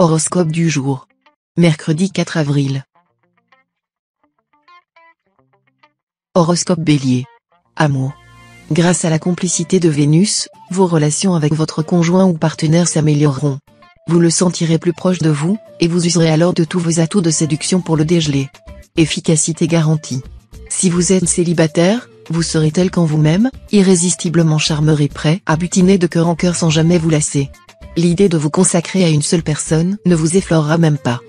Horoscope du jour. Mercredi 4 avril. Horoscope Bélier. Amour. Grâce à la complicité de Vénus, vos relations avec votre conjoint ou partenaire s'amélioreront. Vous le sentirez plus proche de vous, et vous userez alors de tous vos atouts de séduction pour le dégeler. Efficacité garantie. Si vous êtes célibataire, vous serez tel qu'en vous-même, irrésistiblement charmeur et prêt à butiner de cœur en cœur sans jamais vous lasser. L'idée de vous consacrer à une seule personne ne vous effleurera même pas.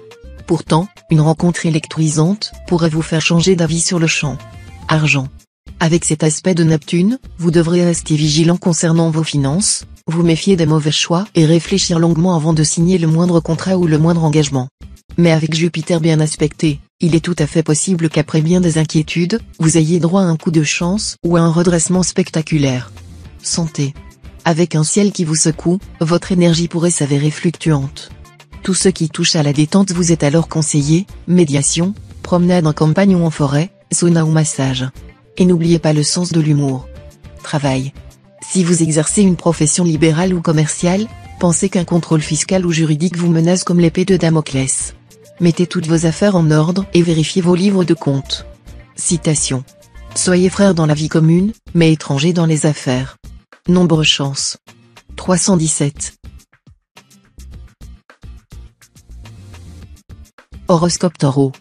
Pourtant, une rencontre électrisante pourrait vous faire changer d'avis sur le champ. Argent. Avec cet aspect de Neptune, vous devrez rester vigilant concernant vos finances, vous méfier des mauvais choix et réfléchir longuement avant de signer le moindre contrat ou le moindre engagement. Mais avec Jupiter bien aspecté, il est tout à fait possible qu'après bien des inquiétudes, vous ayez droit à un coup de chance ou à un redressement spectaculaire. Santé. Avec un ciel qui vous secoue, votre énergie pourrait s'avérer fluctuante. Tout ce qui touche à la détente vous est alors conseillé, médiation, promenade en campagne ou en forêt, sauna ou massage. Et n'oubliez pas le sens de l'humour. Travail. Si vous exercez une profession libérale ou commerciale, pensez qu'un contrôle fiscal ou juridique vous menace comme l'épée de Damoclès. Mettez toutes vos affaires en ordre et vérifiez vos livres de compte. Citation. Soyez frères dans la vie commune, mais étrangers dans les affaires. Nombre chance. 317. Horoscope Taureau.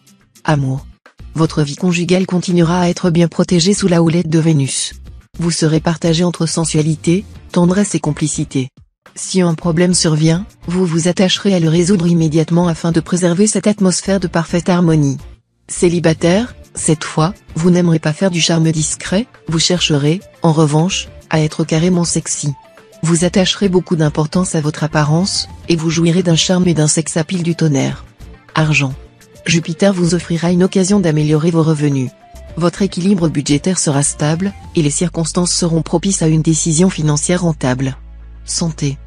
Amour. Votre vie conjugale continuera à être bien protégée sous la houlette de Vénus. Vous serez partagé entre sensualité, tendresse et complicité. Si un problème survient, vous vous attacherez à le résoudre immédiatement afin de préserver cette atmosphère de parfaite harmonie. Célibataire, cette fois, vous n'aimerez pas faire du charme discret, vous chercherez, en revanche, à être carrément sexy. Vous attacherez beaucoup d'importance à votre apparence, et vous jouirez d'un charme et d'un sex appeal du tonnerre. Argent. Jupiter vous offrira une occasion d'améliorer vos revenus. Votre équilibre budgétaire sera stable, et les circonstances seront propices à une décision financière rentable. Santé.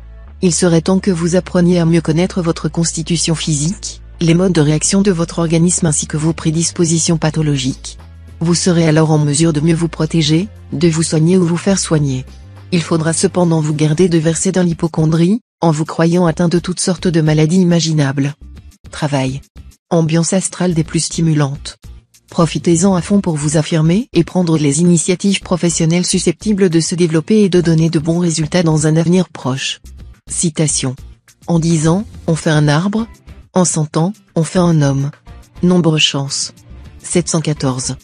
Il serait temps que vous appreniez à mieux connaître votre constitution physique, les modes de réaction de votre organisme ainsi que vos prédispositions pathologiques. Vous serez alors en mesure de mieux vous protéger, de vous soigner ou vous faire soigner. Il faudra cependant vous garder de verser dans l'hypocondrie, en vous croyant atteint de toutes sortes de maladies imaginables. Travail. Ambiance astrale des plus stimulantes. Profitez-en à fond pour vous affirmer et prendre les initiatives professionnelles susceptibles de se développer et de donner de bons résultats dans un avenir proche. Citation. En 10 ans, on fait un arbre. En 100 ans, on fait un homme. Nombre chance. 714.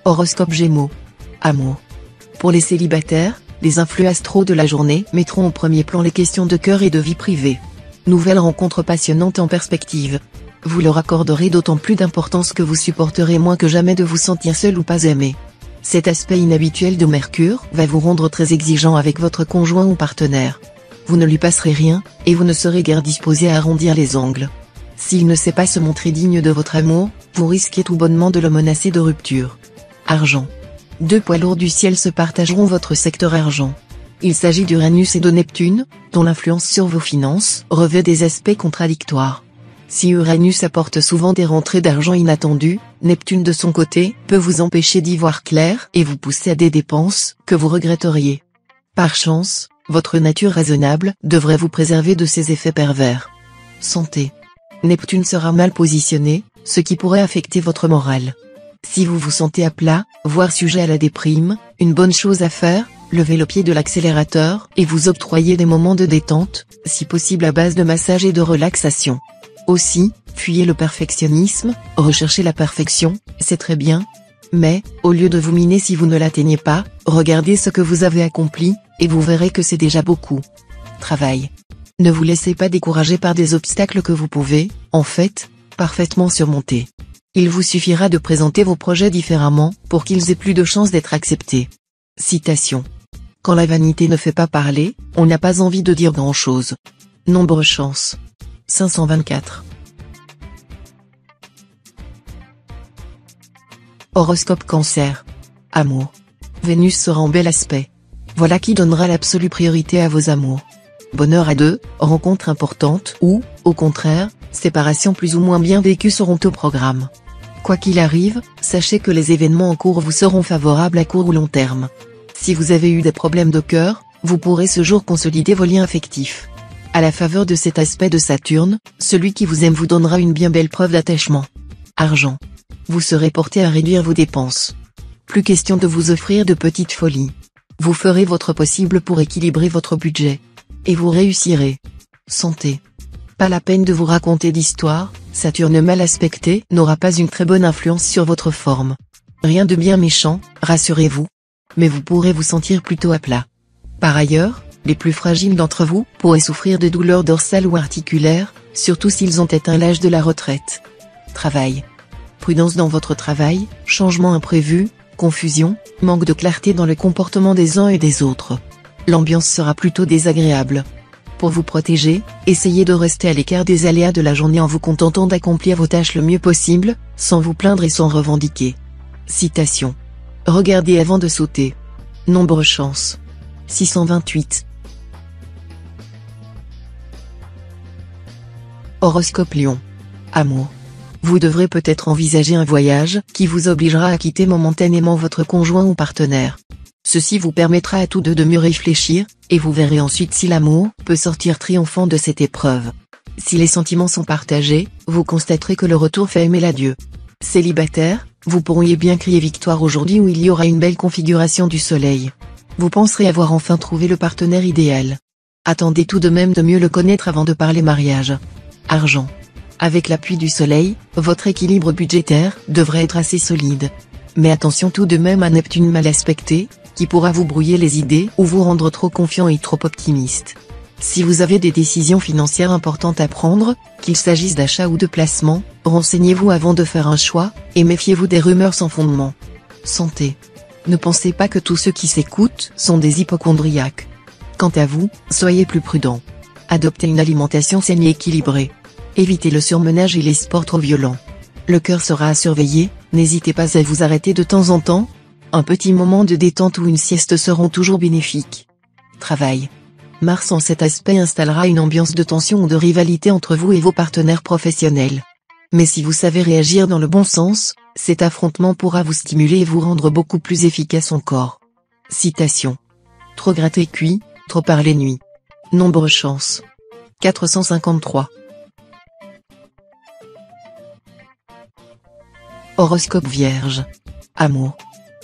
Horoscope Gémeaux. Amour. Pour les célibataires, les influx astraux de la journée mettront au premier plan les questions de cœur et de vie privée. Nouvelle rencontre passionnante en perspective. Vous leur accorderez d'autant plus d'importance que vous supporterez moins que jamais de vous sentir seul ou pas aimé. Cet aspect inhabituel de Mercure va vous rendre très exigeant avec votre conjoint ou partenaire. Vous ne lui passerez rien, et vous ne serez guère disposé à arrondir les ongles. S'il ne sait pas se montrer digne de votre amour, vous risquez tout bonnement de le menacer de rupture. Argent. Deux poids lourds du ciel se partageront votre secteur argent. Il s'agit d'Uranus et de Neptune, dont l'influence sur vos finances revêt des aspects contradictoires. Si Uranus apporte souvent des rentrées d'argent inattendues, Neptune de son côté peut vous empêcher d'y voir clair et vous pousser à des dépenses que vous regretteriez. Par chance, votre nature raisonnable devrait vous préserver de ces effets pervers. Santé. Neptune sera mal positionné, ce qui pourrait affecter votre morale. Si vous vous sentez à plat, voire sujet à la déprime, une bonne chose à faire, levez le pied de l'accélérateur et vous octroyez des moments de détente, si possible à base de massage et de relaxation. Aussi, fuyez le perfectionnisme, recherchez la perfection, c'est très bien. Mais, au lieu de vous miner si vous ne l'atteignez pas, regardez ce que vous avez accompli, et vous verrez que c'est déjà beaucoup. Travail. Ne vous laissez pas décourager par des obstacles que vous pouvez, en fait, parfaitement surmonter. Il vous suffira de présenter vos projets différemment pour qu'ils aient plus de chances d'être acceptés. Citation. Quand la vanité ne fait pas parler, on n'a pas envie de dire grand-chose. Nombre chance. 524. Horoscope Cancer. Amour. Vénus sera en bel aspect. Voilà qui donnera l'absolue priorité à vos amours. Bonheur à deux, rencontres importantes ou, au contraire, séparations plus ou moins bien vécues seront au programme. Quoi qu'il arrive, sachez que les événements en cours vous seront favorables à court ou long terme. Si vous avez eu des problèmes de cœur, Vous pourrez ce jour consolider vos liens affectifs. À la faveur de cet aspect de Saturne, celui qui vous aime vous donnera une bien belle preuve d'attachement. Argent. Vous serez porté à réduire vos dépenses. Plus question de vous offrir de petites folies. Vous ferez votre possible pour équilibrer votre budget. Et vous réussirez. Santé. Pas la peine de vous raconter d'histoire, Saturne mal aspecté n'aura pas une très bonne influence sur votre forme. Rien de bien méchant, rassurez-vous. Mais vous pourrez vous sentir plutôt à plat. Par ailleurs, les plus fragiles d'entre vous pourraient souffrir de douleurs dorsales ou articulaires, surtout s'ils ont atteint l'âge de la retraite. Travail. Prudence dans votre travail, changement imprévu, confusion, manque de clarté dans le comportement des uns et des autres. L'ambiance sera plutôt désagréable. Pour vous protéger, essayez de rester à l'écart des aléas de la journée en vous contentant d'accomplir vos tâches le mieux possible, sans vous plaindre et sans revendiquer. Citation. Regardez avant de sauter. Nombre chance. 628. Horoscope Lion. Amour. Vous devrez peut-être envisager un voyage qui vous obligera à quitter momentanément votre conjoint ou partenaire. Ceci vous permettra à tous deux de mieux réfléchir, et vous verrez ensuite si l'amour peut sortir triomphant de cette épreuve. Si les sentiments sont partagés, vous constaterez que le retour fait aimer l'adieu. Célibataire, vous pourriez bien crier victoire aujourd'hui où il y aura une belle configuration du soleil. Vous penserez avoir enfin trouvé le partenaire idéal. Attendez tout de même de mieux le connaître avant de parler mariage. Argent. Avec l'appui du soleil, votre équilibre budgétaire devrait être assez solide. Mais attention tout de même à Neptune mal aspecté, qui pourra vous brouiller les idées ou vous rendre trop confiant et trop optimiste. Si vous avez des décisions financières importantes à prendre, qu'il s'agisse d'achat ou de placement, renseignez-vous avant de faire un choix, et méfiez-vous des rumeurs sans fondement. Santé. Ne pensez pas que tous ceux qui s'écoutent sont des hypocondriaques. Quant à vous, soyez plus prudents. Adoptez une alimentation saine et équilibrée. Évitez le surmenage et les sports trop violents. Le cœur sera à surveiller, n'hésitez pas à vous arrêter de temps en temps. Un petit moment de détente ou une sieste seront toujours bénéfiques. Travail. Mars en cet aspect installera une ambiance de tension ou de rivalité entre vous et vos partenaires professionnels. Mais si vous savez réagir dans le bon sens, cet affrontement pourra vous stimuler et vous rendre beaucoup plus efficace encore. Citation. Trop gratter cuit, trop parler nuit. Nombre chance. 453. Horoscope Vierge. Amour.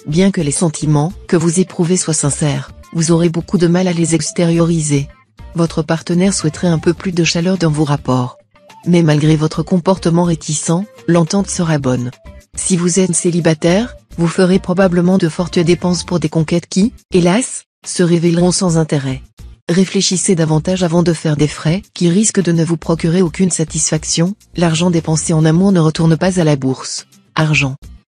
Bien que les sentiments que vous éprouvez soient sincères, vous aurez beaucoup de mal à les extérioriser. Votre partenaire souhaiterait un peu plus de chaleur dans vos rapports. Mais malgré votre comportement réticent, l'entente sera bonne. Si vous êtes célibataire, vous ferez probablement de fortes dépenses pour des conquêtes qui, hélas, se révéleront sans intérêt. Réfléchissez davantage avant de faire des frais qui risquent de ne vous procurer aucune satisfaction. L'argent dépensé en amour ne retourne pas à la bourse. Argent.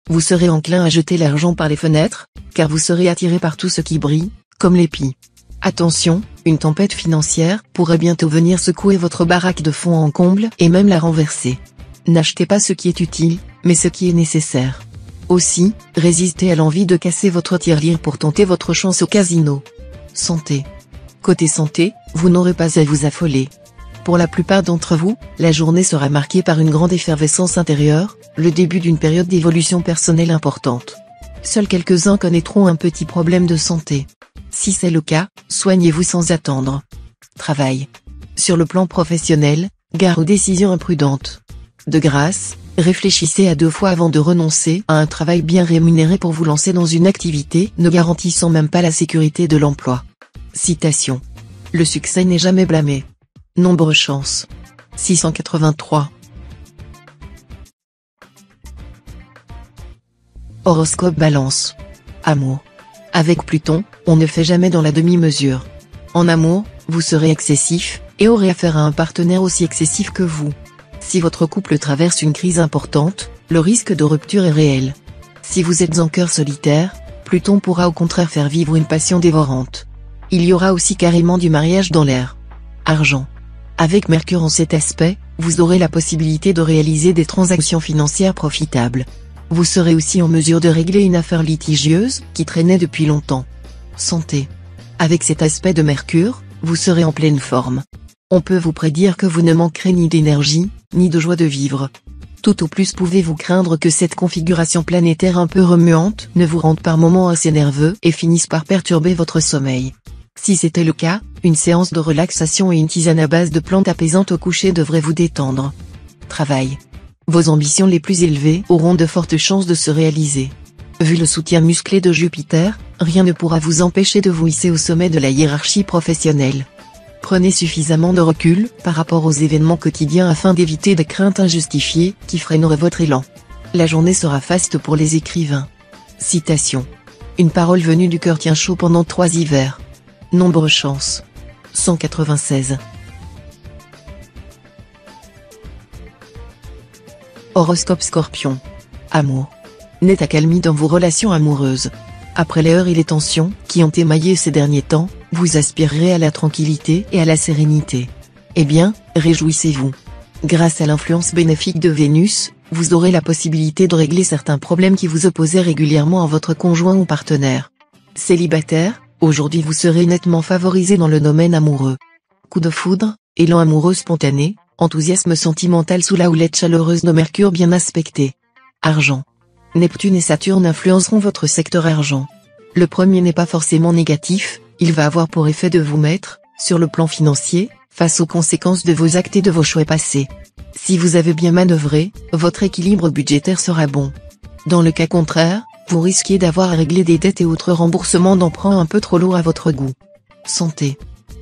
Vous serez enclin à jeter l'argent par les fenêtres, car vous serez attiré par tout ce qui brille, comme l'épi. Attention, une tempête financière pourrait bientôt venir secouer votre baraque de fond en comble et même la renverser. N'achetez pas ce qui est utile, mais ce qui est nécessaire. Aussi, résistez à l'envie de casser votre tirelire pour tenter votre chance au casino. Santé. Côté santé, vous n'aurez pas à vous affoler. Pour la plupart d'entre vous, la journée sera marquée par une grande effervescence intérieure, le début d'une période d'évolution personnelle importante. Seuls quelques-uns connaîtront un petit problème de santé. Si c'est le cas, soignez-vous sans attendre. Travail. Sur le plan professionnel, gare aux décisions imprudentes. De grâce, réfléchissez à 2 fois avant de renoncer à un travail bien rémunéré pour vous lancer dans une activité ne garantissant même pas la sécurité de l'emploi. Citation. Le succès n'est jamais blâmé. Nombre chance. 683. Horoscope Balance. Amour. Avec Pluton, on ne fait jamais dans la demi-mesure. En amour, vous serez excessif, et aurez affaire à un partenaire aussi excessif que vous. Si votre couple traverse une crise importante, le risque de rupture est réel. Si vous êtes en cœur solitaire, Pluton pourra au contraire faire vivre une passion dévorante. Il y aura aussi carrément du mariage dans l'air. Argent. Avec Mercure en cet aspect, vous aurez la possibilité de réaliser des transactions financières profitables. Vous serez aussi en mesure de régler une affaire litigieuse qui traînait depuis longtemps. Santé. Avec cet aspect de Mercure, vous serez en pleine forme. On peut vous prédire que vous ne manquerez ni d'énergie, ni de joie de vivre. Tout au plus pouvez-vous craindre que cette configuration planétaire un peu remuante ne vous rende par moments assez nerveux et finisse par perturber votre sommeil. Si c'était le cas, une séance de relaxation et une tisane à base de plantes apaisantes au coucher devraient vous détendre. Travail. Vos ambitions les plus élevées auront de fortes chances de se réaliser. Vu le soutien musclé de Jupiter, rien ne pourra vous empêcher de vous hisser au sommet de la hiérarchie professionnelle. Prenez suffisamment de recul par rapport aux événements quotidiens afin d'éviter des craintes injustifiées qui freineraient votre élan. La journée sera faste pour les écrivains. Citation. Une parole venue du cœur tient chaud pendant 3 hivers. Nombre chance. 196. Horoscope Scorpion. Amour. Nette accalmie dans vos relations amoureuses. Après les heurts et les tensions qui ont émaillé ces derniers temps, vous aspirerez à la tranquillité et à la sérénité. Eh bien, réjouissez-vous. Grâce à l'influence bénéfique de Vénus, vous aurez la possibilité de régler certains problèmes qui vous opposaient régulièrement à votre conjoint ou partenaire. Célibataire, aujourd'hui vous serez nettement favorisé dans le domaine amoureux. Coup de foudre, élan amoureux spontané, enthousiasme sentimental sous la houlette chaleureuse de Mercure bien aspecté. Argent. Neptune et Saturne influenceront votre secteur argent. Le premier n'est pas forcément négatif, il va avoir pour effet de vous mettre, sur le plan financier, face aux conséquences de vos actes et de vos choix passés. Si vous avez bien manœuvré, votre équilibre budgétaire sera bon. Dans le cas contraire, vous risquez d'avoir à régler des dettes et autres remboursements d'emprunts un peu trop lourds à votre goût. Santé.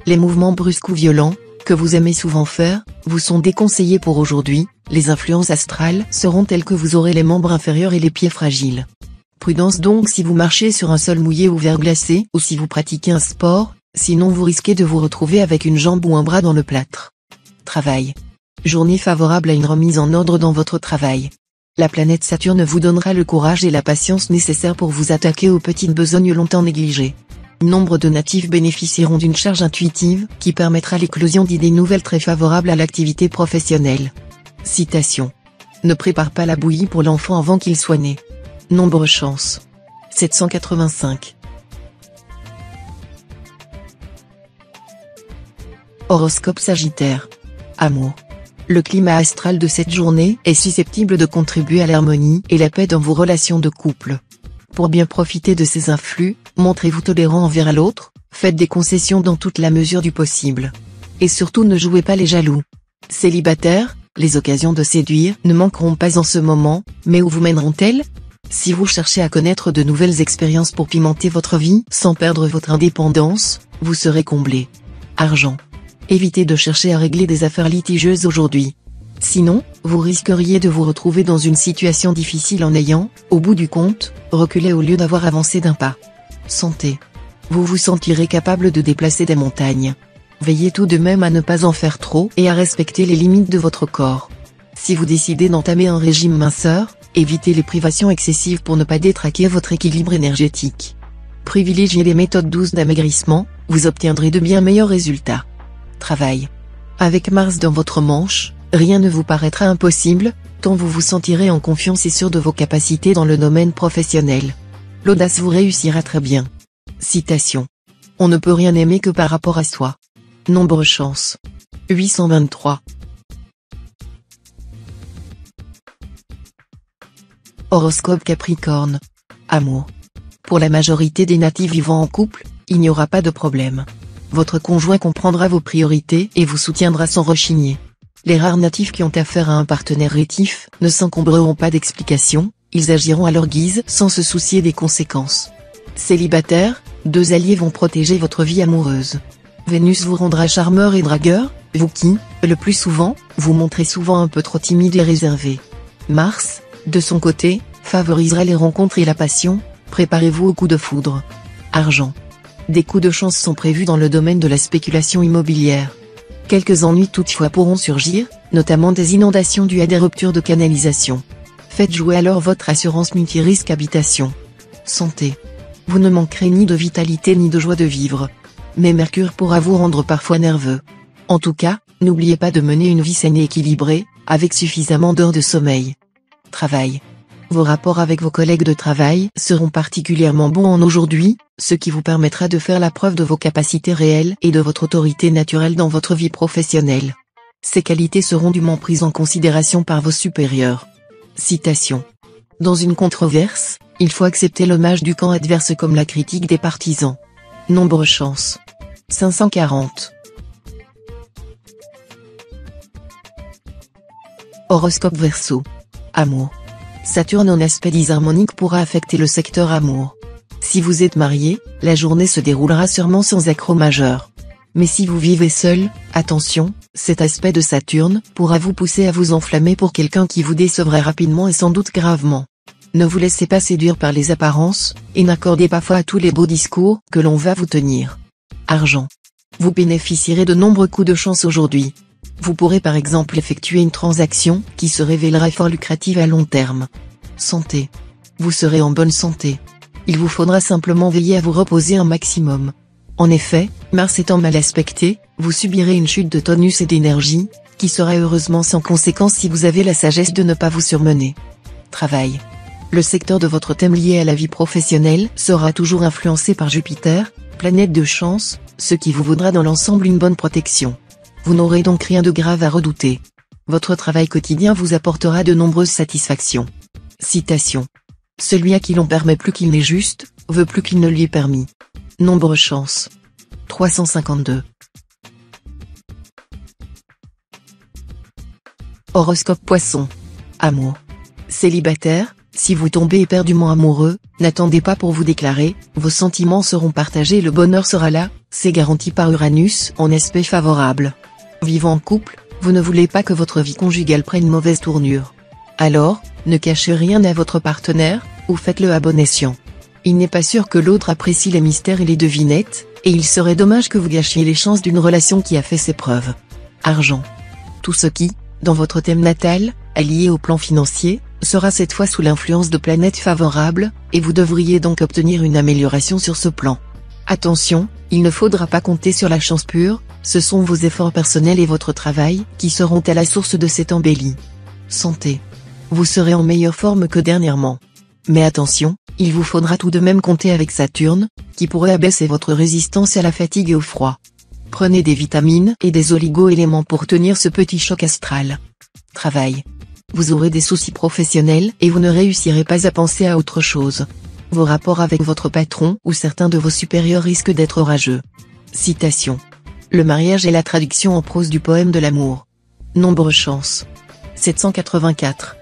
Les mouvements brusques ou violents, que vous aimez souvent faire, vous sont déconseillés pour aujourd'hui. Les influences astrales seront telles que vous aurez les membres inférieurs et les pieds fragiles. Prudence donc si vous marchez sur un sol mouillé ou verglacé ou si vous pratiquez un sport, sinon vous risquez de vous retrouver avec une jambe ou un bras dans le plâtre. Travail. Journée favorable à une remise en ordre dans votre travail. La planète Saturne vous donnera le courage et la patience nécessaires pour vous attaquer aux petites besognes longtemps négligées. Nombre de natifs bénéficieront d'une charge intuitive qui permettra l'éclosion d'idées nouvelles très favorables à l'activité professionnelle. Citation. Ne prépare pas la bouillie pour l'enfant avant qu'il soit né. Nombre chance. 785. Horoscope Sagittaire. Amour. Le climat astral de cette journée est susceptible de contribuer à l'harmonie et la paix dans vos relations de couple. Pour bien profiter de ces influx, montrez-vous tolérant envers l'autre, faites des concessions dans toute la mesure du possible. Et surtout ne jouez pas les jaloux. Célibataire, les occasions de séduire ne manqueront pas en ce moment, mais où vous mèneront-elles ? Si vous cherchez à connaître de nouvelles expériences pour pimenter votre vie sans perdre votre indépendance, vous serez comblé. Argent. Évitez de chercher à régler des affaires litigieuses aujourd'hui. Sinon, vous risqueriez de vous retrouver dans une situation difficile en ayant, au bout du compte, reculé au lieu d'avoir avancé d'un pas. Santé. Vous vous sentirez capable de déplacer des montagnes. Veillez tout de même à ne pas en faire trop et à respecter les limites de votre corps. Si vous décidez d'entamer un régime minceur, évitez les privations excessives pour ne pas détraquer votre équilibre énergétique. Privilégiez les méthodes douces d'amaigrissement, vous obtiendrez de bien meilleurs résultats. Travail. Avec Mars dans votre manche, rien ne vous paraîtra impossible, tant vous vous sentirez en confiance et sûr de vos capacités dans le domaine professionnel. L'audace vous réussira très bien. Citation. On ne peut rien aimer que par rapport à soi. Nombre chance. 823. Horoscope Capricorne. Amour. Pour la majorité des natifs vivant en couple, il n'y aura pas de problème. Votre conjoint comprendra vos priorités et vous soutiendra sans rechigner. Les rares natifs qui ont affaire à un partenaire rétif ne s'encombreront pas d'explications, ils agiront à leur guise sans se soucier des conséquences. Célibataire, 2 alliés vont protéger votre vie amoureuse. Vénus vous rendra charmeur et dragueur, vous qui, le plus souvent, vous montrez souvent un peu trop timide et réservé. Mars, de son côté, favorisera les rencontres et la passion, préparez-vous au coup de foudre. Argent. Des coups de chance sont prévus dans le domaine de la spéculation immobilière. Quelques ennuis toutefois pourront surgir, notamment des inondations dues à des ruptures de canalisation. Faites jouer alors votre assurance multirisque habitation. Santé. Vous ne manquerez ni de vitalité ni de joie de vivre. Mais Mercure pourra vous rendre parfois nerveux. En tout cas, n'oubliez pas de mener une vie saine et équilibrée, avec suffisamment d'heures de sommeil. Travail. Vos rapports avec vos collègues de travail seront particulièrement bons en aujourd'hui, ce qui vous permettra de faire la preuve de vos capacités réelles et de votre autorité naturelle dans votre vie professionnelle. Ces qualités seront dûment prises en considération par vos supérieurs. Citation. Dans une controverse, il faut accepter l'hommage du camp adverse comme la critique des partisans. Nombre chance. 540. Horoscope Verseau. Amour. Saturne en aspect disharmonique pourra affecter le secteur amour. Si vous êtes marié, la journée se déroulera sûrement sans accroc majeur. Mais si vous vivez seul, attention, cet aspect de Saturne pourra vous pousser à vous enflammer pour quelqu'un qui vous décevrait rapidement et sans doute gravement. Ne vous laissez pas séduire par les apparences, et n'accordez pas foi à tous les beaux discours que l'on va vous tenir. Argent. Vous bénéficierez de nombreux coups de chance aujourd'hui. Vous pourrez par exemple effectuer une transaction qui se révélera fort lucrative à long terme. Santé. Vous serez en bonne santé. Il vous faudra simplement veiller à vous reposer un maximum. En effet, Mars étant mal aspecté, vous subirez une chute de tonus et d'énergie, qui sera heureusement sans conséquence si vous avez la sagesse de ne pas vous surmener. Travail. Le secteur de votre thème lié à la vie professionnelle sera toujours influencé par Jupiter, planète de chance, ce qui vous vaudra dans l'ensemble une bonne protection. Vous n'aurez donc rien de grave à redouter. Votre travail quotidien vous apportera de nombreuses satisfactions. Citation. Celui à qui l'on permet plus qu'il n'est juste, veut plus qu'il ne lui est permis. Nombre chance. 352. Horoscope Poisson. Amour. Célibataire, si vous tombez éperdument amoureux, n'attendez pas pour vous déclarer, vos sentiments seront partagés et le bonheur sera là, c'est garanti par Uranus en aspect favorable. Vivant en couple, vous ne voulez pas que votre vie conjugale prenne une mauvaise tournure. Alors, ne cachez rien à votre partenaire, ou faites-le à bon escient. Il n'est pas sûr que l'autre apprécie les mystères et les devinettes, et il serait dommage que vous gâchiez les chances d'une relation qui a fait ses preuves. Argent. Tout ce qui, dans votre thème natal, est lié au plan financier, sera cette fois sous l'influence de planètes favorables, et vous devriez donc obtenir une amélioration sur ce plan. Attention, il ne faudra pas compter sur la chance pure, ce sont vos efforts personnels et votre travail qui seront à la source de cette embellie. Santé. Vous serez en meilleure forme que dernièrement. Mais attention, il vous faudra tout de même compter avec Saturne, qui pourrait abaisser votre résistance à la fatigue et au froid. Prenez des vitamines et des oligo-éléments pour tenir ce petit choc astral. Travail. Vous aurez des soucis professionnels et vous ne réussirez pas à penser à autre chose. Vos rapports avec votre patron ou certains de vos supérieurs risquent d'être orageux. Citation. Le mariage est la traduction en prose du poème de l'amour. Nombre chance. 784.